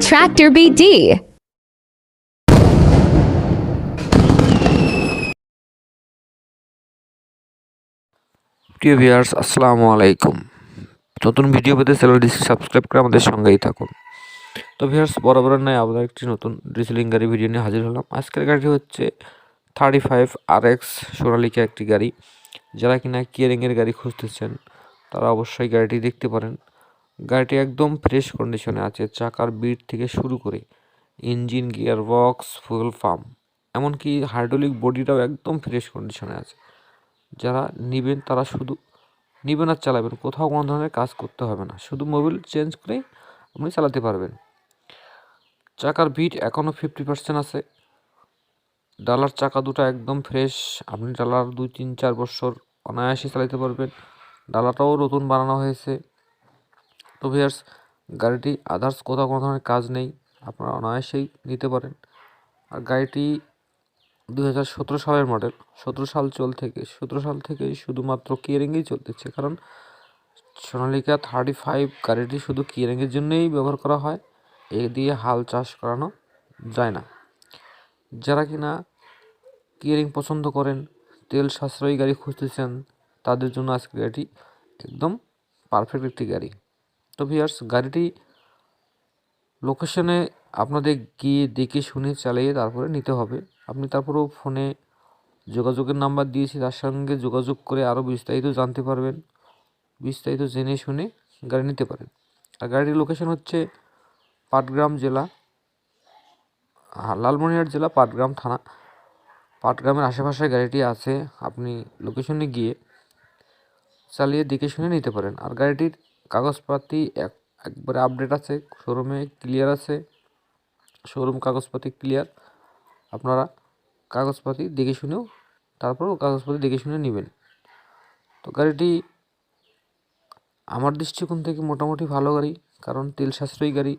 tractor BD. প্রিয় viewers, আসসালামু আলাইকুম। নতুন ভিডিও পেতে চ্যানেলটি সাবস্ক্রাইব করে আমাদের সঙ্গেই থাকুন। তো ভিউয়ার্স, বরাবরের ন্যায় আবার একটি নতুন রিসেলিং গাড়ি ভিডিও নিয়ে হাজির হলাম। আজকের গাড়িটি হচ্ছে 35 RX সোনালিকা একটি গাড়ি। যারা কিনা কিয়ারিংয়ের গাড়ি খুঁজতেছেন তারা অবশ্যই গাড়িটি দেখতে পারেন। গাড়িটি একদম ফ্রেশ কন্ডিশনে আছে। চাকার বিট থেকে শুরু করে engine, gear box, fuel pump, এমনকি হাইড্রোলিক বডিটাও একদম ফ্রেশ কন্ডিশনে আছে। যারা নেবেন তারা শুধু নেবেন আর চালাবেন, কোথাও কোনো ধরনের কাজ করতে হবে না, শুধু মোবিল চেঞ্জ করেই আপনি চালাতে পারবেন। চাকার বিট এখনও 50% আছে। ডালার চাকা দুটো একদম ফ্রেশ, আপনি ডালার 2-3-4 বছর অনায়াসে চালাতে পারবেন। ডালাটাও নতুন বানানো হয়েছে। তো ভিউয়ার্স, গাড়িটি আদার্স কোথাও কোনো ধরনের কাজ নেই, আপনারা অনায়াসেই নিতে পারেন। আর গাড়িটি 2017 সালের মডেল। 17 সাল থেকে শুধুমাত্র কিয়ারিংয়েই চলতেছে, কারণ সোনালিকা 35 গাড়িটি শুধু কিয়ারিংয়ের জন্যই ব্যবহার করা হয়, এ দিয়ে হাল চাষ করানো যায় না। যারা কিনা কিয়ারিং পছন্দ করেন, তেল সাশ্রয়ী গাড়ি খুঁজতেছেন, তাদের জন্য আজকে গাড়িটি একদম পারফেক্ট একটি গাড়ি। তো ভিউয়ার্স, গাড়িটি লোকেশনে আপনাদের গিয়ে দেখে শুনে চালিয়ে তারপরে নিতে হবে। আপনি তারপরেও ফোনে যোগাযোগের নাম্বার দিয়েছি, তার সঙ্গে যোগাযোগ করে আরও বিস্তারিত জানতে পারবেন। বিস্তারিত জেনে শুনে গাড়ি নিতে পারেন। আর গাড়ির লোকেশন হচ্ছে পাটগ্রাম জেলা, লালমনিরহাট জেলা, পাটগ্রাম থানা। পাটগ্রামের আশেপাশে গাড়িটি আছে। আপনি লোকেশনে গিয়ে চালিয়ে দেখে শুনে নিতে পারেন। আর গাড়িটির কাগজপাতি একবারে আপডেট আছে, শোরুমে ক্লিয়ার আছে, শোরুম কাগজপাতি ক্লিয়ার। আপনারা কাগজপাতি দেখে শুনেও কাগজপাতি দেখে শুনে নেবেন। তো গাড়িটি আমার দৃষ্টিকোণ থেকে মোটামুটি ভালো গাড়ি, কারণ তেল সাশ্রয়ী গাড়ি।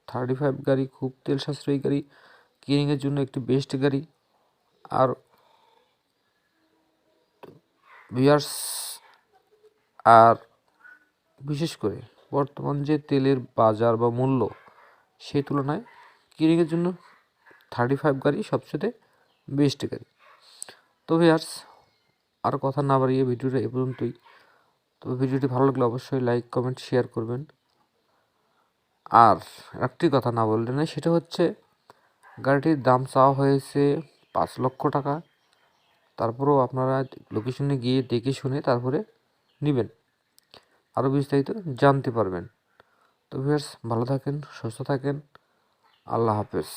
35 গাড়ি খুব তেল সাশ্রয়ী গাড়ি, কিয়ারিংয়ের জন্য একটি বেস্ট গাড়ি। আর ভিউয়ার্স, আর বিশেষ করে বর্তমান যে তেলের বাজার বা মূল্য, সেই তুলনায় কিয়ারিংয়ের জন্য 35 গাড়ি সবচেয়ে বেস্ট গাড়ি। তো ভিউয়ার্স, আর কথা না বাড়িয়ে ভিডিওটা এ পর্যন্তই। তবে ভিডিওটি ভালো লাগলে অবশ্যই লাইক, কমেন্ট, শেয়ার করবেন। আর একটি কথা না বললে না, সেটা হচ্ছে গাড়িটির দাম চাওয়া হয়েছে 5 লক্ষ টাকা। তারপরেও আপনারা লোকেশনে গিয়ে দেখে শুনে তারপরে নেবেন, আরও বিস্তারিত জানতে পারবেন। তো ভিউয়ার্স, ভালো থাকেন, সুস্থ থাকেন, আল্লাহ হাফেজ।